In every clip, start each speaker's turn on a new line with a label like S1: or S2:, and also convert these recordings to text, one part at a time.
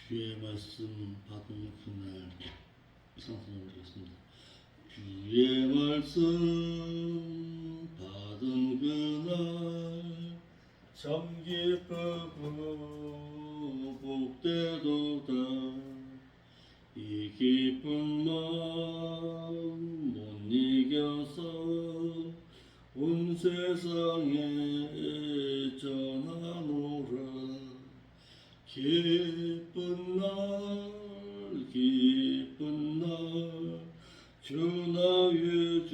S1: 주의 말씀 받은 그날 상승을 드리겠습니다. 주의 말씀 받은 그날 참 기쁘고 복되도다. 이 기쁜 마음 못 이겨서 온 세상에 전하노라. 기쁜 날 기쁜 날 주 나의 죄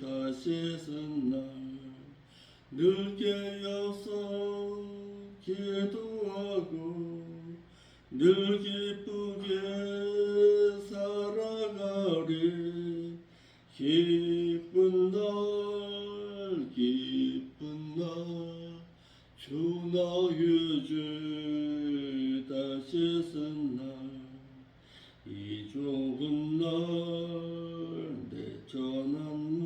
S1: 다시 쓴 날 늘 깨어서 기도하고 늘 기쁘게 살아가리. 기쁜 날 기쁜 날 주 나의 죄 다시 쓴 날 이 좋은 날 내 전한 몸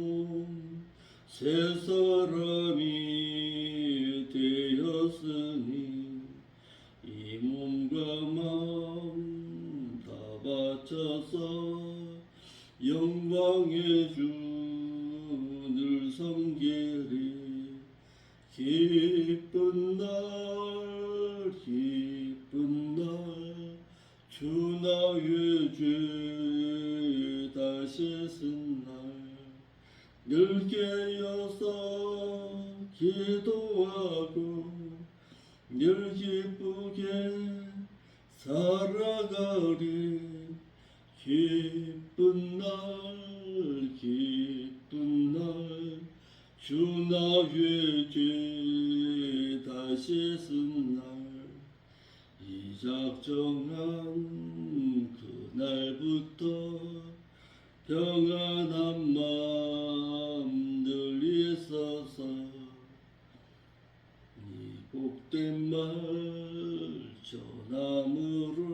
S1: 새 사람이 되었으니 이 몸과 마음 다 바쳐서 영광의 주를 섬기리. 기쁜 날 기쁜 날 주 나의 죄 다시 쓴 날 늘 깨어서 기도하고 늘 기쁘게 살아가리. 기쁜 날 기쁜 날 주 나의 죄 다시 쓴 날 이 작정한 그날부터 평안한 마음들 있어서 이 복된 말 전함으로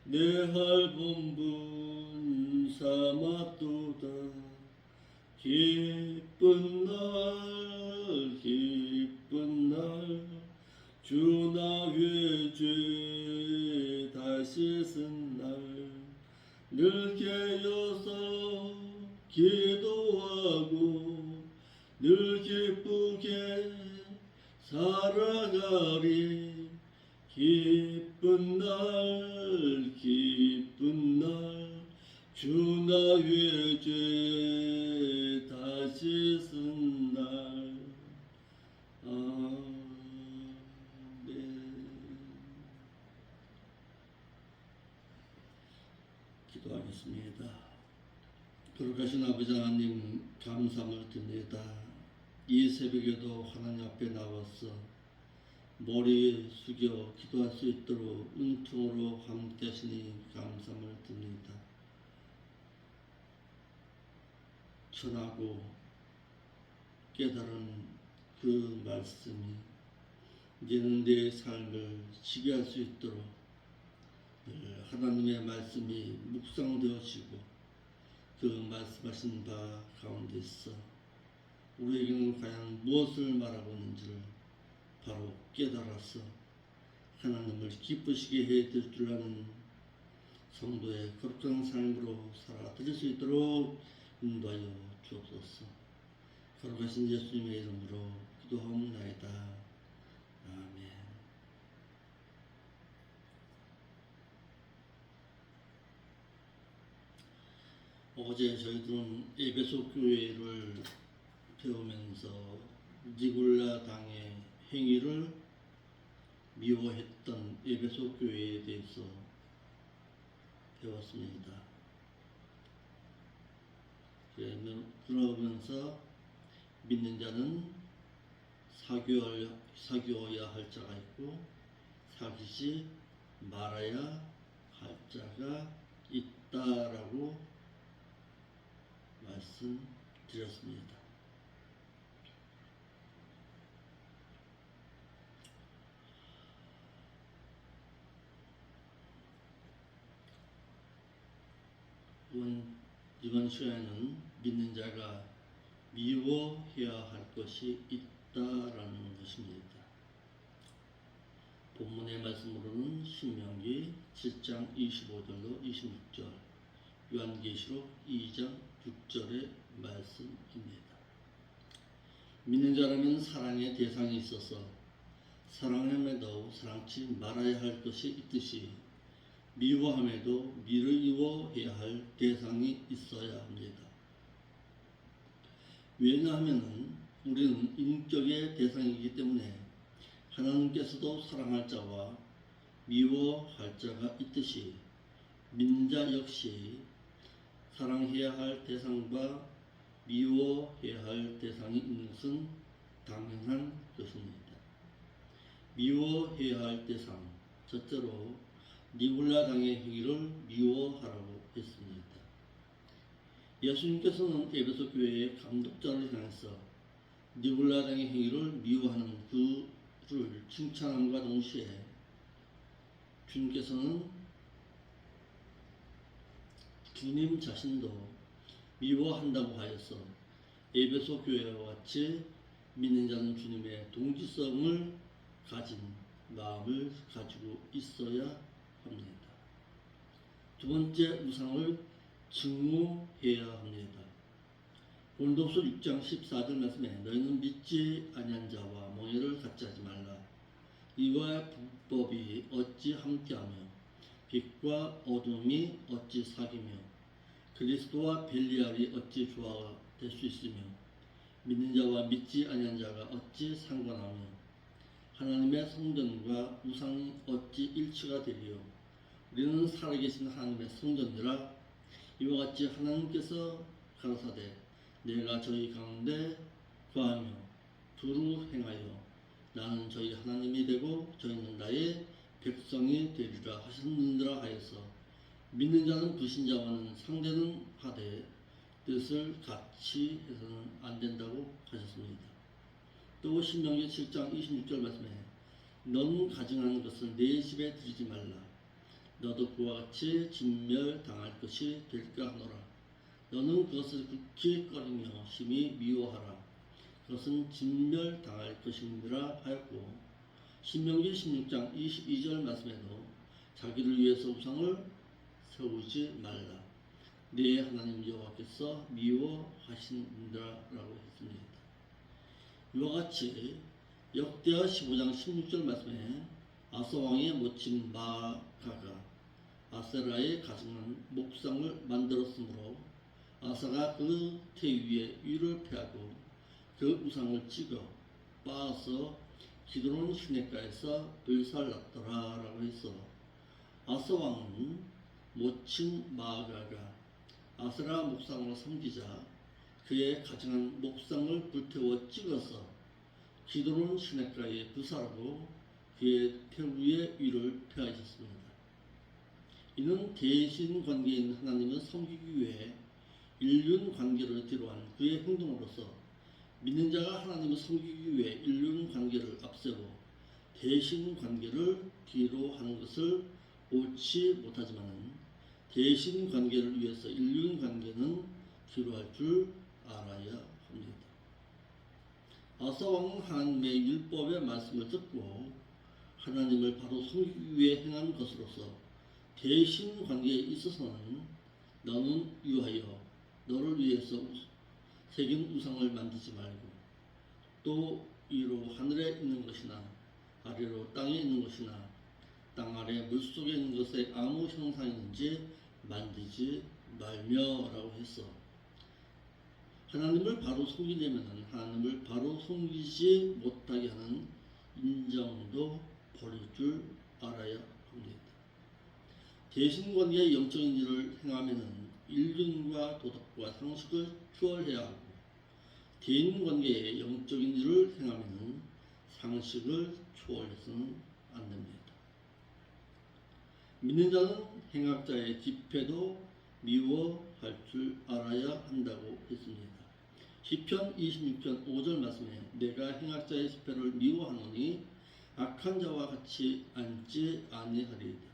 S1: 내 할 본분 삼았도다. 기쁜 날 기쁜 날 주 나의 죄 다시 쓴 날 늘 깨어서 기도하고 늘 기쁘게 살아가리. 기쁜 날 기쁜 날 주 나의 죄 다시 쓴 날. 아멘. 기도하겠습니다. 돌아가신 아버지 하나님 감사를 드립니다. 이 새벽에도 하나님 앞에 나와서 머리 숙여 기도할 수 있도록 은총으로 함께 하시니 감사를 드립니다. 천하고 깨달은 그 말씀이 이제는 내 삶을 지배할 수 있도록 하나님의 말씀이 묵상되어지고 그 말씀하신 바 가운데서 우리에게는 과연 무엇을 말하고 있는지를 바로 깨달아서 하나님을 기쁘시게 해드릴 줄 아는 성도의 거룩한 삶으로 살아드릴 수 있도록 인도하여 주옵소서. 거룩하신 예수님의 이름으로 기도하옵나이다. 아멘. 어제 저희들은 에베소 교회를 배우면서 니골라 당의 행위를 미워했던 에베소 교회에 대해서 배웠습니다. 그러면서 믿는 자는 사귀어야 할 자가 있고 사귀지 말아야 할 자가 있다라고 말씀드렸습니다. 이번 시간에는 믿는 자가 미워해야 할 것이 있다라는 것입니다. 본문의 말씀으로는 신명기 7장 25절로 26절, 요한계시록 2장 6절의 말씀입니다. 믿는 자라면 사랑의 대상이 있어서 사랑함에도 사랑치 말아야 할 것이 있듯이 미워함에도 미워해야 할 대상이 있어야 합니다. 왜냐하면 우리는 인격의 대상이기 때문에 하나님께서도 사랑할 자와 미워할 자가 있듯이 믿는 자 역시 사랑해야 할 대상과 미워해야 할 대상이 있는 것은 당연한 것입니다. 미워해야 할 대상, 첫째로 니골라 당의 행위를 미워하라고 했습니다. 예수님께서는 에베소 교회의 감독자를 향해서 니골라 당의 행위를 미워하는 그를 칭찬함과 동시에 주님께서는 주님 자신도 미워한다고 하여서 에베소 교회와 같이 믿는 자는 주님의 동지성을 가진 마음을 가지고 있어야 합니다. 두 번째 우상을 증오해야 합니다. 고린도후서 6장 14절 말씀에 너희는 믿지 아니한 자와 몽해를 같이 하지 말라. 이와 불법이 어찌 함께하며 빛과 어둠이 어찌 사귀며 그리스도와 벨리알이 어찌 조화가 될 수 있으며 믿는 자와 믿지 아니한 자가 어찌 상관하며 하나님의 성전과 우상이 어찌 일치가 되리요. 우리는 살아계신 하나님의 성전이라. 이와 같이 하나님께서 가라사대 내가 저희 가운데 거하며 두루 행하여 나는 저희 하나님이 되고 저희는 나의 백성이 되리라 하셨느니라 하여서 믿는 자는 불신자와는 상대는 하되 뜻을 같이 해서는 안 된다고 하셨습니다. 또 신명기 7장 26절 말씀에 너는 가증하는 것은 내 집에 들이지 말라. 너도 그와 같이 진멸당할 것이 될까 하노라. 너는 그것을 굳게 꺼리며 심히 미워하라. 그것은 진멸당할 것이니라 하였고, 신명기 16장 22절 말씀에도 자기를 위해서 우상을 세우지 말라. 네 하나님 여호와께서 미워하신다라고 했습니다. 이와 같이 역대하 15장 16절 말씀에 아사 왕의 모친 마아가가 아세라의 가증한 목상을 만들었으므로 아사가 그 태 위에 위를 펴고 그 우상을 찍어 빻아서 기드론 시냇가에서 불살랐더라라고 해서 아사 왕은 모친 마아가가 아세라 목상으로 섬기자 그의 가증한 목상을 불태워 찍어서 기드론 시냇가에 불살하고 그의 태 위에 위를 펴하셨습니다. 이는 대신 관계에 있는 하나님을 섬기기 위해 인륜 관계를 뒤로한 그의 행동으로서 믿는 자가 하나님을 섬기기 위해 인륜 관계를 앞세워 대신 관계를 뒤로 하는 것을 옳지 못하지만 대신 관계를 위해서 인륜 관계는 뒤로 할 줄 알아야 합니다. 아사 왕은 하나님의 율법의 말씀을 듣고 하나님을 바로 섬기기 위해 행한 것으로서 대신 관계에 있어서는 너는 유하여 너를 위해서 새긴 우상을 만들지 말고 또 위로 하늘에 있는 것이나 아래로 땅에 있는 것이나 땅 아래 물속에 있는 것에 아무 형상이 있는지 만들지 말며라고 했어. 하나님을 바로 섬기려면 하나님을 바로 섬기지 못하게 하는 인정도 버릴 줄 알아야 합니다. 대신관계의 영적인 일을 행하면 인륜과 도덕과 상식을 추월해야 하고 대인관계의 영적인 일을 행하면 상식을 초월해서는 안 됩니다. 믿는 자는 행악자의 집회도 미워할 줄 알아야 한다고 했습니다. 시편 26편 5절 말씀에 내가 행악자의 집회를 미워하노니 악한 자와 같이 앉지 아니하리이다.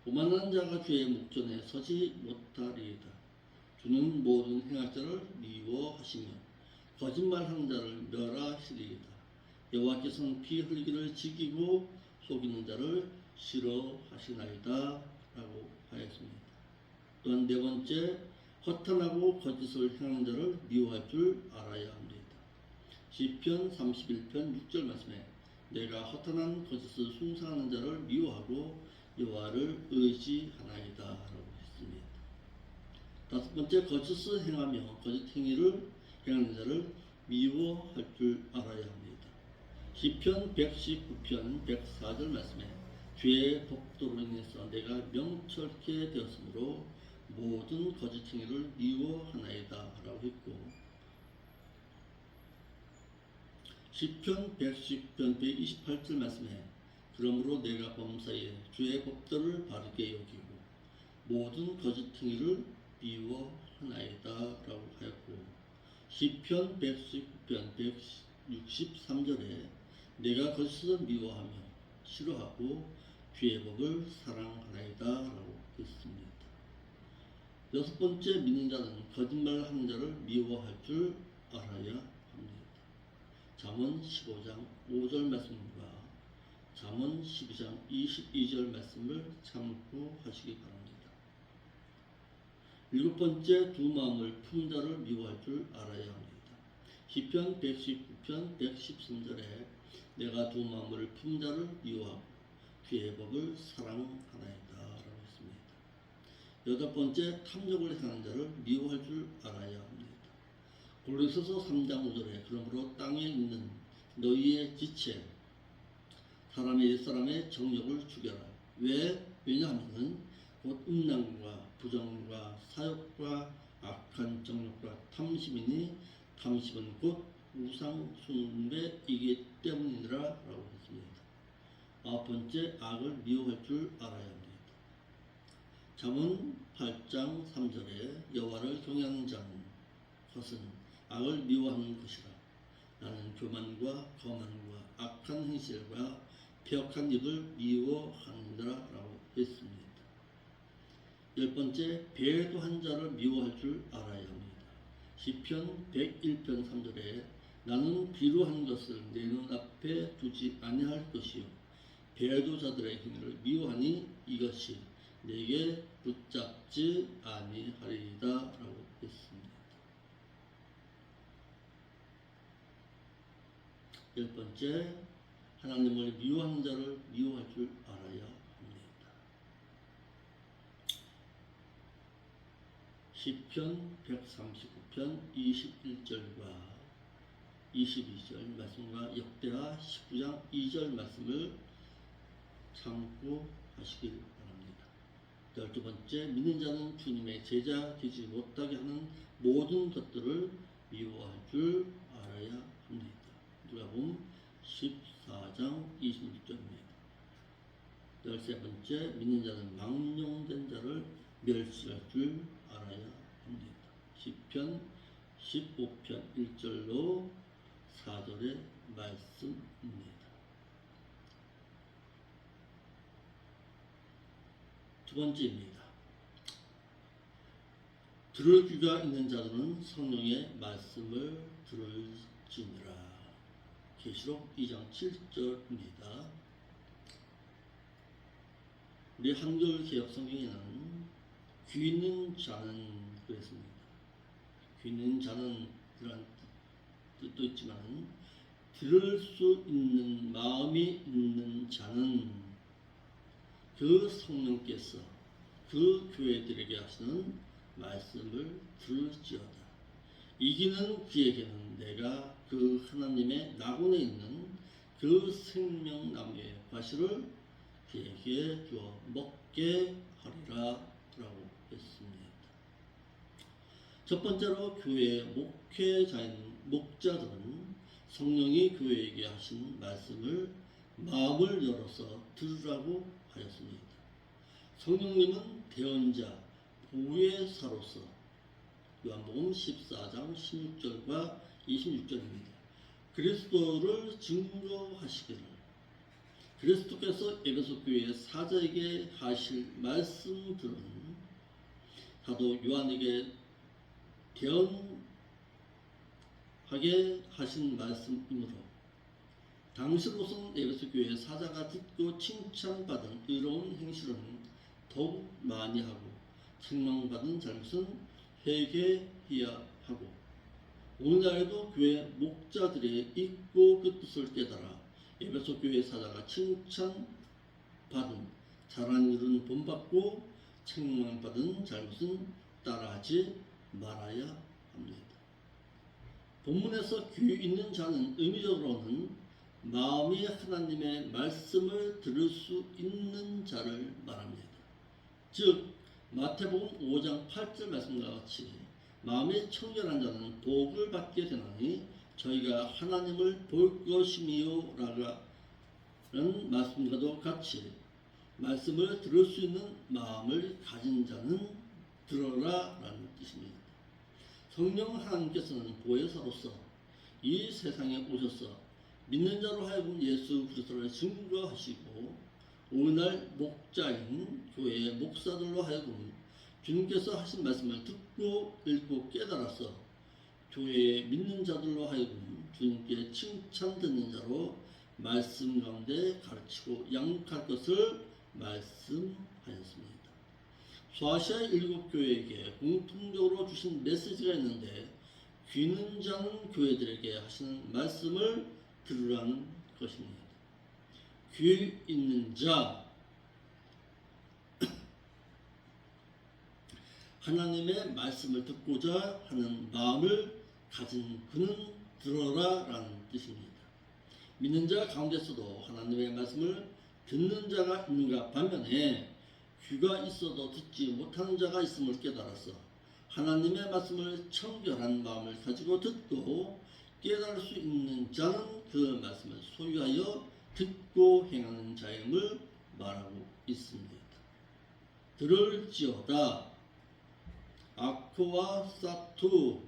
S1: 오만한 자가 주의 목전에 서지 못하리이다. 주는 모든 행악자를 미워하시며 거짓말하는 자를 멸하시리이다. 여호와께서는 피 흘리기를 지키고 속이는 자를 싫어하시나이다 라고 하였습니다. 또한 네 번째, 허탄하고 거짓을 행하는 자를 미워할 줄 알아야 합니다. 시편 31편 6절 말씀에 내가 허탄한 거짓을 숭상하는 자를 미워하고 여호와를 의지하나이다 라고 했습니다. 다섯 번째, 거짓을 행하며 거짓 행위를 행하는 자를 미워할 줄 알아야 합니다. 시편 119편 104절 말씀에 죄의 법도로 인해서 내가 명철케 되었으므로 모든 거짓 행위를 미워하나이다 라고 했고, 시편 110편 128절 말씀에 그러므로 내가 범사에 주의 법도를 바르게 여기고 모든 거짓 행위를 미워하나이다 라고 하였고, 시편 119편 163절에 내가 거짓을 미워하며 싫어하고 주의 법을 사랑하나이다 라고 했습니다. 여섯 번째, 믿는 자는 거짓말하는 자를 미워할 줄 알아야 합니다. 잠언 15장 5절 말씀과 잠언 12장 22절 말씀을 참고하시기 바랍니다. 일곱 번째, 두 마음을 품 자를 미워할 줄 알아야 합니다. 시편 119편 113절에 내가 두 마음을 품 자를 미워하고 주의 법을 사랑하나이다 라고 했습니다. 여덟 번째, 탐욕을 행하는 자를 미워할 줄 알아야 합니다. 골로새서 3장 5절에 그러므로 땅에 있는 너희의 지체 사람의 옛사람의 정욕을 죽여라. 왜냐하면 곧 음란과 부정과 사욕과 악한 정욕과 탐심이니 탐심은 곧 우상 숭배이기 때문이라 라고 했습니다. 아홉 번째, 악을 미워할 줄 알아야 합니다. 잠언 8장 3절에 여호와를 경외하는 자는 것은 악을 미워하는 것이라. 나는 교만과 거만과 악한 행실과 폐역한 입을 미워하느니라 라고 했습니다. 열 번째, 배도한 자를 미워할 줄 알아야 합니다. 시편 101편 3절에 나는 비루한 것을 내 눈앞에 두지 아니할 것이요 배도자들의 행위를 미워하니 이것이 내게 붙잡지 아니하리이다 라고 했습니다. 열 번째, 하나님을 미워하는 자를 미워할 줄 알아야 합니다. 시편 139편 21절과 22절 말씀과 역대하 19장 2절 말씀을 참고하시길 바랍니다. 열두 번째, 믿는 자는 주님의 제자 되지 못하게 하는 모든 것들을 미워할 줄 알아야 합니다. 누가복음 14장 26절입니다. 열세 번째, 믿는 자는 망령된 자를 멸시할 줄 알아야 합니다. 시편 15편 1절로 4절의 말씀입니다. 두 번째입니다. 들을 귀가 있는 자들은 성령의 말씀을 들을지니라. 계시록 2장 7절입니다. 우리 한글 개역 성경에는 귀 있는 자는 그랬습니다. 귀 있는 자는 이런 뜻도 있지만 들을 수 있는 마음이 있는 자는 그 성령께서 그 교회들에게 하시는 말씀을 들을지어다. 이기는 그에게는 내가 그 하나님의 낙원에 있는 그 생명나무의 과실을 그에게 주어 먹게 하리라 라고 했습니다. 첫 번째로 교회의 목자들은 성령이 교회에게 하신 말씀을 마음을 열어서 들으라고 하였습니다. 성령님은 대언자, 보혜사로서 요한복음 14장 16절과 26절입니다. 그리스도를 증거하시기를 그리스도께서 에베소 교회 사자에게 하실 말씀들은 사도 요한에게 대언하게 하신 말씀이므로 당시로선 에베소 교회 사자가 듣고 칭찬받은 의로운 행실은 더욱 많이 하고 책망받은 잘못은 회개해야 하고 오늘날에도 교회 목자들의 있고 그 뜻을 깨달아 에베소 교회 사자가 칭찬받은 잘한 일은 본받고 책망받은 잘못은 따라하지 말아야 합니다. 본문에서 귀 있는 자는 의미적으로는 마음이 하나님의 말씀을 들을 수 있는 자를 말합니다. 즉 마태복음 5장 8절 말씀과 같이 마음이 청결한 자는 복을 받게 되나니 저희가 하나님을 볼 것이미요 라는 말씀과도 같이 말씀을 들을 수 있는 마음을 가진 자는 들어라 라는 뜻입니다. 성령 하나님께서는 보혜사로서 이 세상에 오셔서 믿는 자로 하여금 예수 그리스도를 증거하시고 오늘날 목자인 교회의 목사들로 하여금 주님께서 하신 말씀을 듣고 읽고 깨달아서 교회의 믿는 자들로 하여금 주님께 칭찬 듣는 자로 말씀 가운데 가르치고 양육할 것을 말씀하였습니다. 소아시아 일곱 교회에게 공통적으로 주신 메시지가 있는데 귀는 자는 교회들에게 하시는 말씀을 들으라는 것입니다. 귀 있는 자, 하나님의 말씀을 듣고자 하는 마음을 가진 그는 들어라 라는 뜻입니다. 믿는 자 가운데서도 하나님의 말씀을 듣는 자가 있는가 반면에 귀가 있어도 듣지 못하는 자가 있음을 깨달아서 하나님의 말씀을 청결한 마음을 가지고 듣고 깨달을 수 있는 자는 그 말씀을 소유하여 듣고 행하는 자임을 말하고 있습니다. 들을지어다 아크와 사투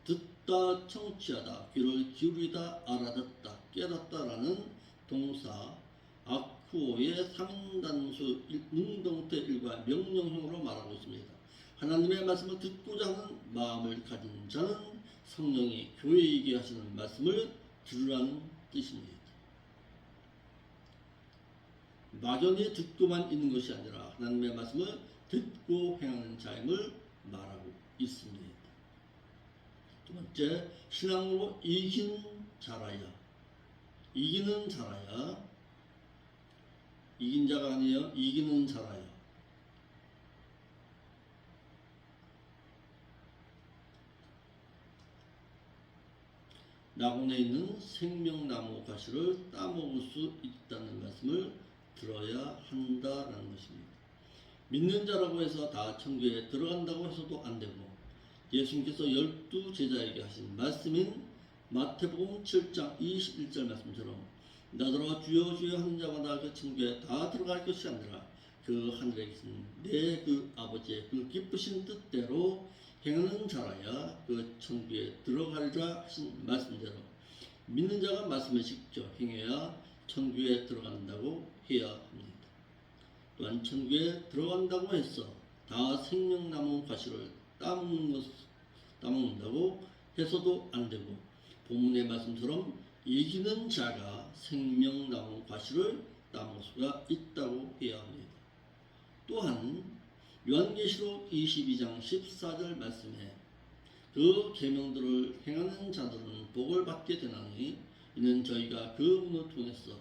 S1: 듣다 청취하다 귀를 기울이다 알아듣다 깨닫다라는 동사 아쿠오의 3인단수 능동태 일과 명령형으로 말하고 있습니다. 하나님의 말씀을 듣고자 하는 마음을 가진 자는 성령이 교회에게 하시는 말씀을 들으라는 뜻입니다. 막연히 듣고만 있는 것이 아니라 하나님의 말씀을 듣고 행하는 자임을 말하고 있습니다. 두 번째, 신앙으로 이긴 자라야. 이기는 자라야. 이긴 자가 아니에요. 이기는 자라야. 낙원에 있는 생명나무 가시를 따먹을 수 있다는 말씀을 들어야 한다라는 것입니다. 믿는 자라고 해서 다 천국에 들어간다고 해서도 안 되고 예수님께서 12 제자에게 하신 말씀인 마태복음 7장 21절 말씀처럼 나더러 주여 주여 하는 자마다 그 천국에 다 들어갈 것이 아니라 그 하늘에 계신 내 그 아버지의 그 기쁘신 뜻대로 행하는 자라야 그 천국에 들어가리라 하신 말씀대로 믿는 자가 말씀을 직접 행해야 천국에 들어간다고 해야 합니다. 또한 천국에 들어간다고 해서 다 생명나무 가시를 따먹는다고 해서도 안 되고 본문의 말씀처럼 이기는 자가 생명나무 가시를 따먹을 수가 있다고 해야 합니다. 또한 요한계시록 22장 14절 말씀에 그 계명들을 행하는 자들은 복을 받게 되나니 이는 저희가 그 문을 통해서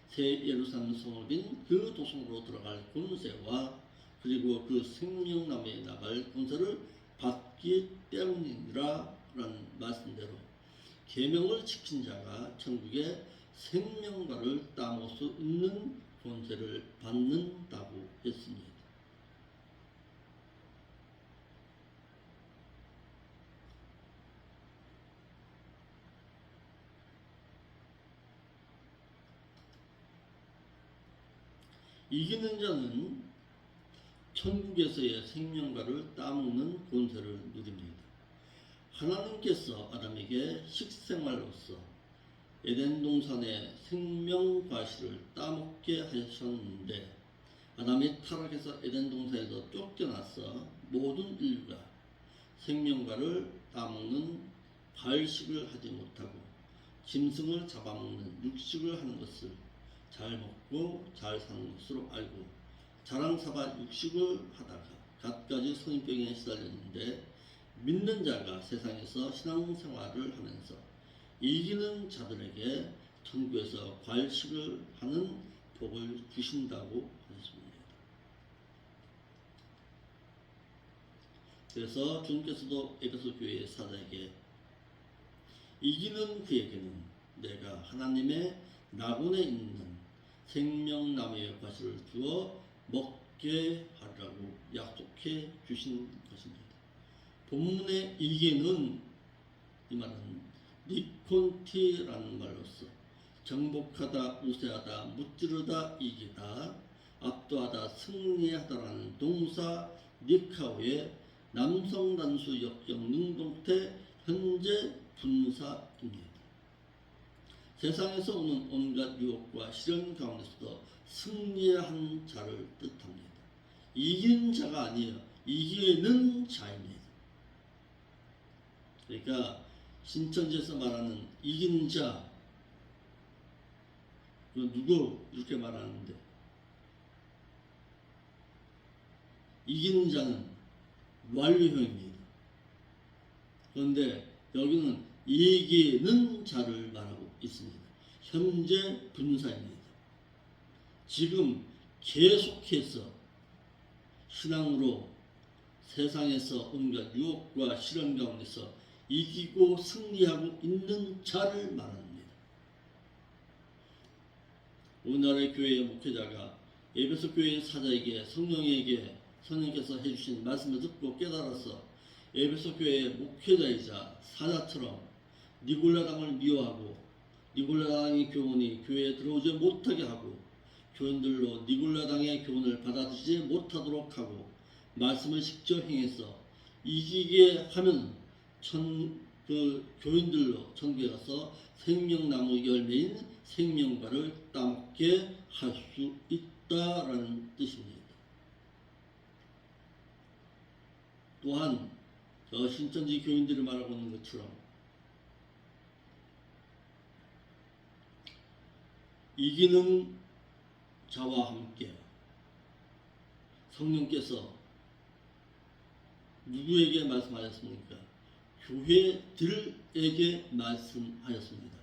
S1: 새 예루살렘 성을 빈 그 도성으로 들어갈 권세와 그리고 그 생명나무에 나갈 권세를 받기 때문이라 라는 말씀대로 계명을 지킨 자가 천국의 생명과를 따먹을 수 있는 권세를 받는다고 했습니다. 이기는 자는 천국에서의 생명과를 따먹는 권세를 누립니다. 하나님께서 아담에게 식생활로서 에덴 동산의 생명과실을 따먹게 하셨는데 아담이 타락해서 에덴 동산에서 쫓겨나서 모든 인류가 생명과를 따먹는 발식을 하지 못하고 짐승을 잡아먹는 육식을 하는 것을 잘 먹고 잘 사는 것으로 알고 자랑삼아 육식을 하다가 갖가지 성인병에 시달렸는데 믿는 자가 세상에서 신앙생활을 하면서 이기는 자들에게 천국에서 관식을 하는 복을 주신다고 하셨습니다. 그래서 주님께서도 에베소 교회 사자에게 이기는 그에게는 내가 하나님의 낙원에 있는 생명나무의 과실을 주어 먹게 하라고 약속해 주신 것입니다. 본문의 이기는 이 말은 니콘티라는 말로서 정복하다, 우세하다, 무찌르다, 이기다, 압도하다, 승리하다라는 동사 니카오의 남성 단수 역적 능동태 현재 분사입니다. 세상에서 오는 온갖 유혹과 시련 가운데서도 승리한 자를 뜻합니다. 이기는 자가 아니에요. 이기는 자입니다. 그러니까 신천지에서 말하는 이기는 자, 누구 이렇게 말하는데 이기는 자는 완료형입니다. 그런데 여기는 이기는 자를 말하고 있습니다. 현재 분사입니다. 지금 계속해서 신앙으로 세상에서 온갖 유혹과 시련 가운데서 이기고 승리하고 있는 자를 말합니다. 우리나라의 교회의 목회자가 에베소 교회의 사자에게 성령께서 해주신 말씀을 듣고 깨달아서 에베소 교회의 목회자이자 사자처럼 니골라당을 미워하고 니골라당의 교훈이 교회에 들어오지 못하게 하고 교인들로 니골라당의 교훈을 받아들이지 못하도록 하고 말씀을 직접 행해서 이기게 하면 그 교인들로 천국에 가서 생명나무 열매인 생명과를 따먹게 할 수 있다라는 뜻입니다. 또한 신천지 교인들이 말하고 있는 것처럼 이기는 자와 함께 성령께서 누구에게 말씀하셨습니까? 교회들에게 말씀하였습니다.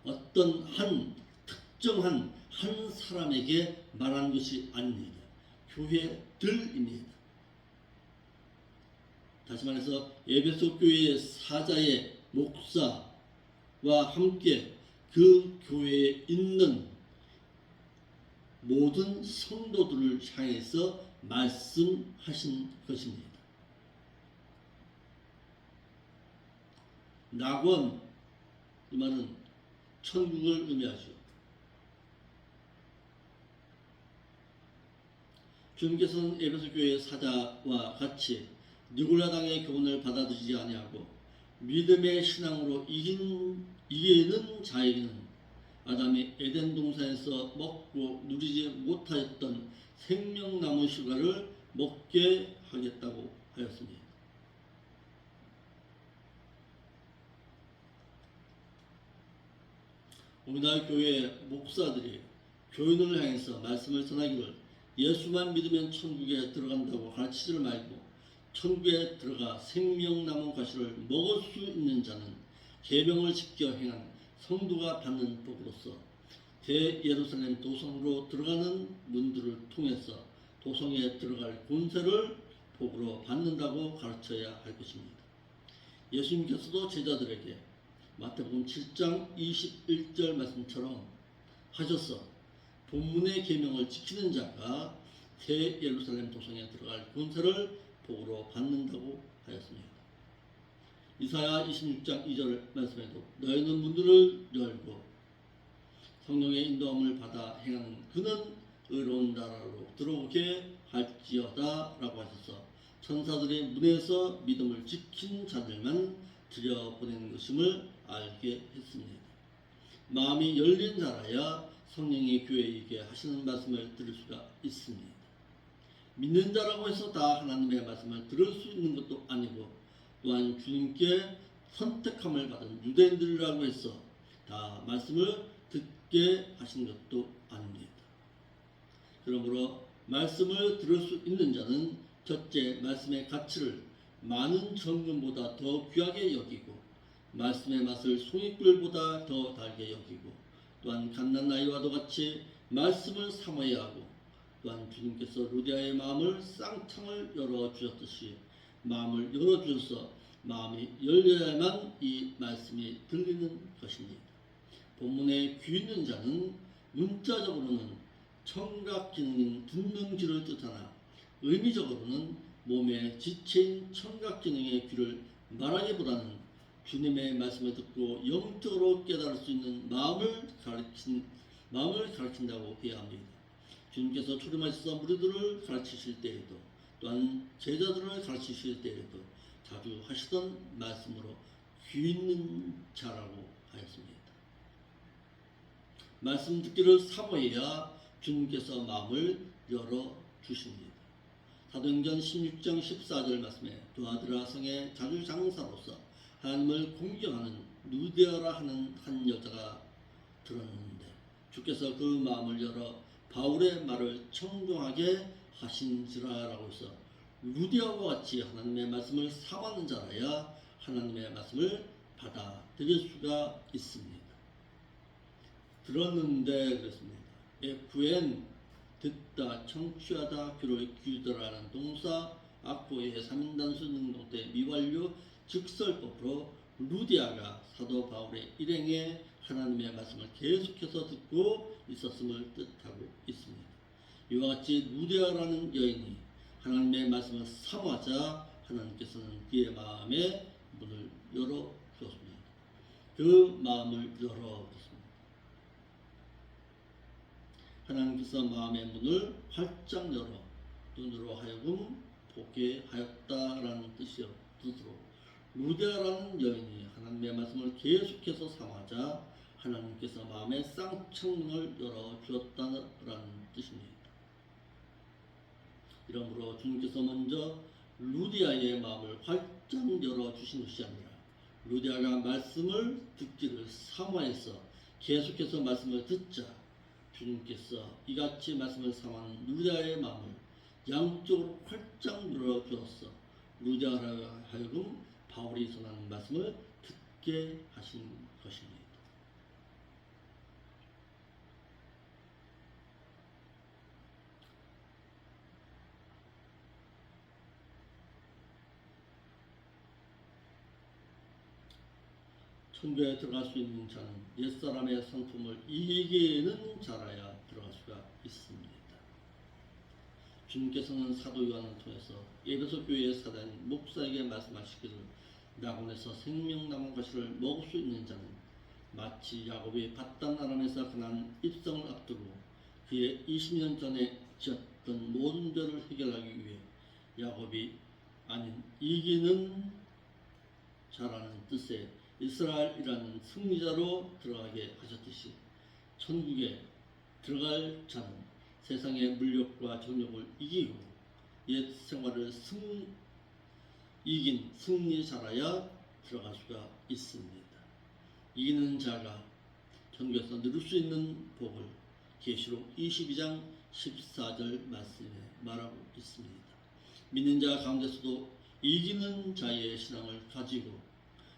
S1: 어떤 한 특정한 한 사람에게 말한 것이 아닙니다. 교회들입니다. 다시 말해서 에베소 교회의 사자의 목사와 함께 그 교회에 있는 모든 성도들을 향해서 말씀하신 것입니다. 낙원, 이 말은 천국을 의미하죠. 주님께서는 에베소 교회의 사자와 같이 니골라당의 교훈을 받아들이지 아니하고 믿음의 신앙으로 이기는 자에게는 아담이 에덴 동산에서 먹고 누리지 못하였던 생명나무 실과를 먹게 하겠다고 하였습니다. 우리나라 교회 목사들이 교인을 향해서 말씀을 전하기를 예수만 믿으면 천국에 들어간다고 가르치지를 말고 천국에 들어가 생명나무 과실을 먹을 수 있는 자는 계명을 지켜 행한 성도가 받는 복으로서 대예루살렘 도성으로 들어가는 문들을 통해서 도성에 들어갈 권세를 복으로 받는다고 가르쳐야 할 것입니다. 예수님께서도 제자들에게 마태복음 7장 21절 말씀처럼 하셔서 본문의 계명을 지키는 자가 대예루살렘 도성에 들어갈 권세를 복으로 받는다고 하였습니다. 이사야 26장 2절 말씀에도 너희는 문들을 열고 성령의 인도함을 받아 행하는 그는 의로운 나라로 들어오게 할지어다 라고 하셔서 천사들의 문에서 믿음을 지킨 자들만 들여보내는 것임을 알게 했습니다. 마음이 열린 자라야 성령이 교회에게 하시는 말씀을 들을 수가 있습니다. 믿는 자라고 해서 다 하나님의 말씀을 들을 수 있는 것도 아니고 또한 주님께 선택함을 받은 유대인들이라고 해서 다 말씀을 듣게 하신 것도 아닙니다. 그러므로 말씀을 들을 수 있는 자는 첫째 말씀의 가치를 많은 정금보다 더 귀하게 여기고 말씀의 맛을 송이꿀보다 더 달게 여기고 또한 갓난 아이와도 같이 말씀을 삼아야 하고 또한 주님께서 루디아의 마음을 쌍창을 열어주셨듯이 마음을 열어주셔서 마음이 열려야만 이 말씀이 들리는 것입니다. 본문에 귀 있는 자는 문자적으로는 청각 기능인 듣는 귀를 뜻하나 의미적으로는 몸의 지체인 청각 기능의 귀를 말하기보다는 주님의 말씀을 듣고 영적으로 깨달을 수 있는 마음을 가르친다고 해야 합니다. 주님께서 초림하셔서 무리들을 가르치실 때에도 또한 제자들을 가르치실 때에도 자주 하시던 말씀으로 귀 있는 자라고 하였습니다. 말씀 듣기를 사모해야 주님께서 마음을 열어주십니다. 사도행전 16장 14절 말씀에 두아드라 성의 자주장사로서 하나님을 공경하는 루디아라 하는 한 여자가 들었는데 주께서 그 마음을 열어 바울의 말을 청종하게 하신지라라고 해서 루디아와 같이 하나님의 말씀을 사모하는 자라야 하나님의 말씀을 받아들일 수가 있습니다. 들었는데 그렇습니다. FN 듣다, 청취하다, 귀를 기울이다라는 동사 악보의 3인단수 능동 때 미완료 직설법으로 루디아가 사도 바울의 일행에 하나님의 말씀을 계속해서 듣고 있었음을 뜻하고 있습니다. 이와 같이 루디아라는 여인이 하나님의 말씀을 사모하자 하나님께서는 그의 마음의 문을 열어주었습니다. 그 마음을 열어주었습니다. 하나님께서 마음의 문을 활짝 열어 눈으로 하여금 보게 하였다라는 뜻으로 루디아라는 여인이 하나님의 말씀을 계속해서 삼하자 하나님께서 마음의 쌍창문을 열어주었다는 뜻입니다. 이러므로 주님께서 먼저 루디아의 마음을 활짝 열어주신 것이 아니라 루디아가 말씀을 듣기를 사모해서 계속해서 말씀을 듣자 주님께서 이같이 말씀을 삼하는 루디아의 마음을 양쪽으로 활짝 열어주었어 루디아라 하여금 바울이 전하는 말씀을 듣게 하신 것입니다. 천국에 들어갈 수 있는 자는 옛사람의 성품을 이기는 자라야 들어갈 수가 있습니다. 주님께서는 사도 요한을 통해서 에베소 교회의 사단인 목사에게 말씀하시기를 낙원에서 생명 나무 가시를 먹을 수 있는 자는 마치 야곱이 바단 아람에서 가난 입성을 앞두고 그의 20년 전에 지었던 모든 죄를 해결하기 위해 야곱이 아닌 이기는 자라는 뜻의 이스라엘이라는 승리자로 들어가게 하셨듯이 천국에 들어갈 자는 세상의 물욕과 정욕을 이기고 옛 생활을 이긴 승리자라야 들어갈 수가 있습니다. 이기는 자가 천국에서 누릴 수 있는 복을 계시록 22장 14절 말씀에 말하고 있습니다. 믿는 자 가운데서도 이기는 자의 신앙을 가지고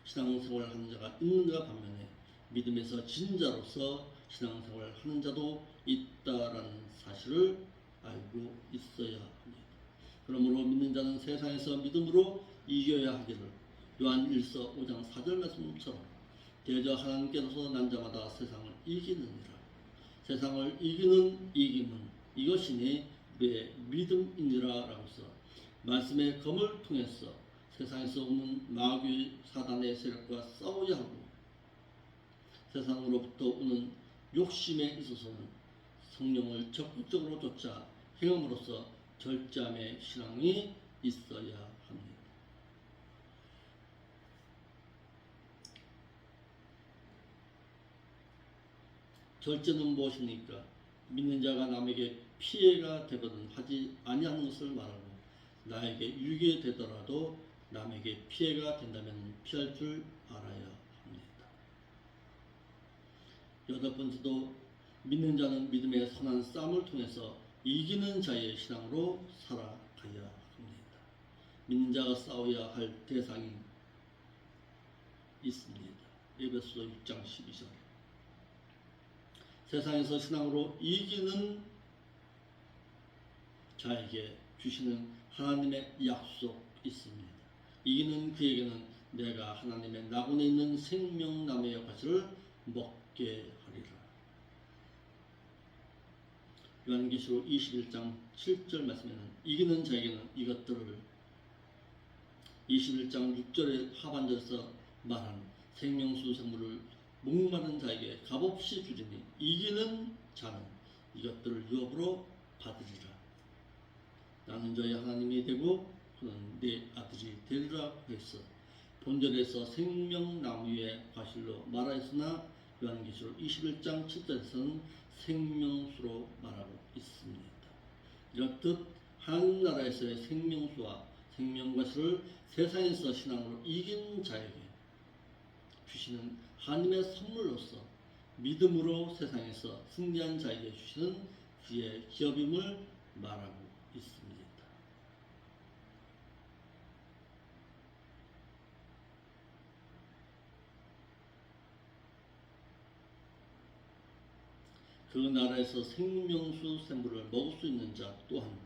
S1: 신앙생활을 하는 자가 있는가 반면에 믿음에서 진 자로서 신앙생활을 하는 자도 있다라는 사실을 알고 있어야 합니다. 그러므로 믿는 자는 세상에서 믿음으로 이겨야 하기를 요한 1서 5장 4절 말씀처럼 대저 하나님께로서 난 자마다 세상을 이기느니라. 세상을 이기는 이김은 이것이니 우리의 믿음이니라 라고서 말씀의 검을 통해서 세상에서 오는 마귀 사단의 세력과 싸워야 하고 세상으로부터 오는 욕심에 있어서는 성령을 적극적으로 쫓아 행함으로써 절제함의 신앙이 있어야 합니다. 절제는 무엇입니까? 믿는 자가 남에게 피해가 되거든 하지 아니하는 것을 말하고 나에게 유익이 되더라도 남에게 피해가 된다면 피할 줄 알아야 합니다. 여덟 번째도 믿는 자는 믿음의 선한 싸움을 통해서 이기는 자의 신앙으로 살아가야 합니다. 믿는 자가 싸워야 할 대상이 있습니다. 에베소서 6장 12절. 세상에서 신앙으로 이기는 자에게 주시는 하나님의 약속 있습니다. 이기는 그에게는 내가 하나님의 낙원에 있는 생명나무의 가지를 먹게 하리라. 요한계시록 21장 7절 말씀에는 이기는 자에게는 이것들을 21장 6절의 하반절에서 말한 생명수 생물을 목마른 자에게 값없이 주리니 이기는 자는 이것들을 유업으로 받으리라. 나는 저희 하나님이 되고 그는 내 아들이 되리라 했어. 본절에서 생명나무의 과실로 말하였으나 요한계시록 21장 7절에서는 생명수로 말하고 있습니다. 이렇듯 하나님 나라에서의 생명수와 생명과실을 세상에서 신앙으로 이긴 자에게 주시는 하나님의 선물로서 믿음으로 세상에서 승리한 자에게 주시는 그의 기업임을 말하고 있습니다. 그 나라에서 생명수 샘물을 먹을 수 있는 자 또한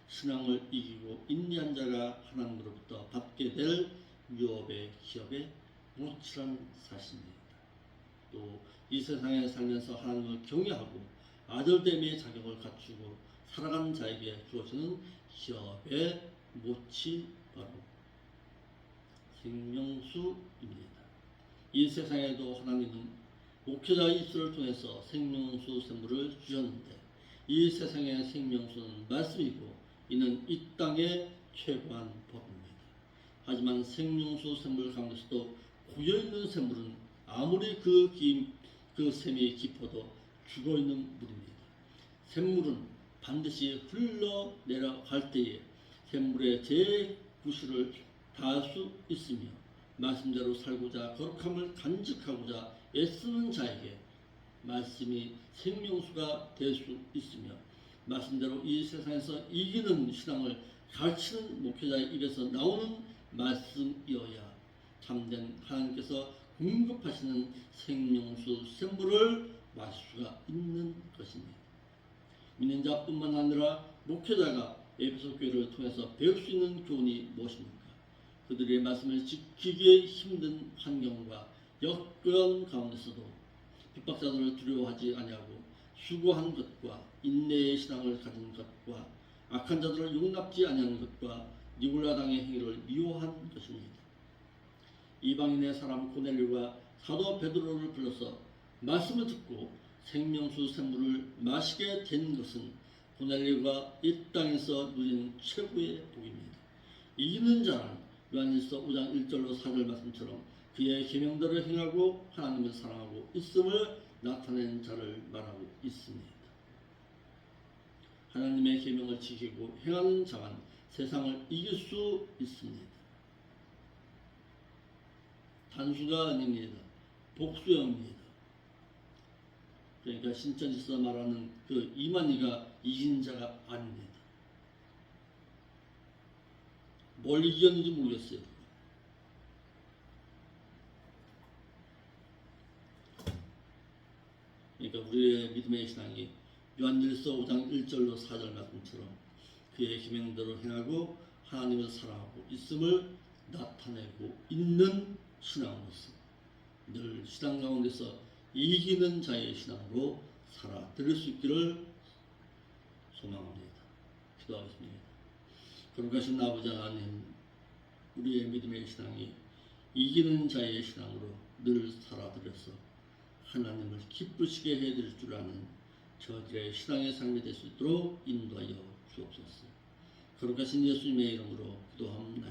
S1: 신앙을 이기고 인내한 자가 하나님으로부터 받게 될 유업의 기업의 무치한 사실입니다. 또 이 세상에 살면서 하나님을 경외하고 아들됨의 자격을 갖추고 살아가는 자에게 주어지는 기업의 못이 바로 생명수입니다. 이 세상에도 하나님은 목회자의 입술을 통해서 생명수 샘물을 주셨는데 이 세상의 생명수는 말씀이고 이는 이 땅의 최고한 법입니다. 하지만 생명수 샘물 가운데서도 고여있는 샘물은 아무리 그 샘이 깊어도 죽어있는 물입니다. 샘물은 반드시 흘러내려갈 때에 샘물의 제9시를 다할 수 있으며 말씀대로 살고자 거룩함을 간직하고자 애쓰는 자에게 말씀이 생명수가 될 수 있으며 말씀대로 이 세상에서 이기는 신앙을 가르치는 목회자의 입에서 나오는 말씀이어야 참된 하나님께서 공급하시는 생명수 샘물을 마실 수가 있는 것입니다. 믿는 자뿐만 아니라 목회자가 에베소 교회를 통해서 배울 수 있는 교훈이 무엇입니까? 그들의 말씀을 지키기 힘든 환경과 역경 가운데서도 핍박자들을 두려워하지 아니하고 수고한 것과 인내의 신앙을 가진 것과 악한 자들을 용납지 아니하는 것과 니골라 당의 행위를 미워한 것입니다. 이방인의 사람 고넬료가 사도 베드로를 불러서 말씀을 듣고 생명수 샘물을 마시게 된 것은 고넬료가 이 땅에서 누린 최고의 복입니다. 이기는 자는 요한일서 5장 1절로 4절 말씀처럼 그의 계명대로 행하고 하나님을 사랑하고 있음을 나타낸 자를 말하고 있습니다. 하나님의 계명을 지키고 행하는 자만 세상을 이길 수 있습니다. 단수가 아닙니다. 복수형입니다. 그러니까 신천지서 말하는 그 이만희가 이긴 자가 아닙니다. 뭘 이겼는지 모르겠어요. 그러니까 우리의 믿음의 신앙이 요한일서 5장 1절로 4절 말씀처럼 그의 계명대로 행하고 하나님을 사랑하고 있음을 나타내고 있는 신앙으로서 늘 신앙 가운데서 이기는 자의 신앙으로 살아드릴 수 있기를 소망합니다. 기도하겠습니다. 거룩하신 아버지 하나님, 우리의 믿음의 신앙이 이기는 자의 신앙으로 늘 살아드려서 하나님을 기쁘시게 해드릴 줄 아는 저들의 신앙의 삶이 될 수 있도록 인도하여 주옵소서. 거룩하신 예수님의 이름으로 기도합니다.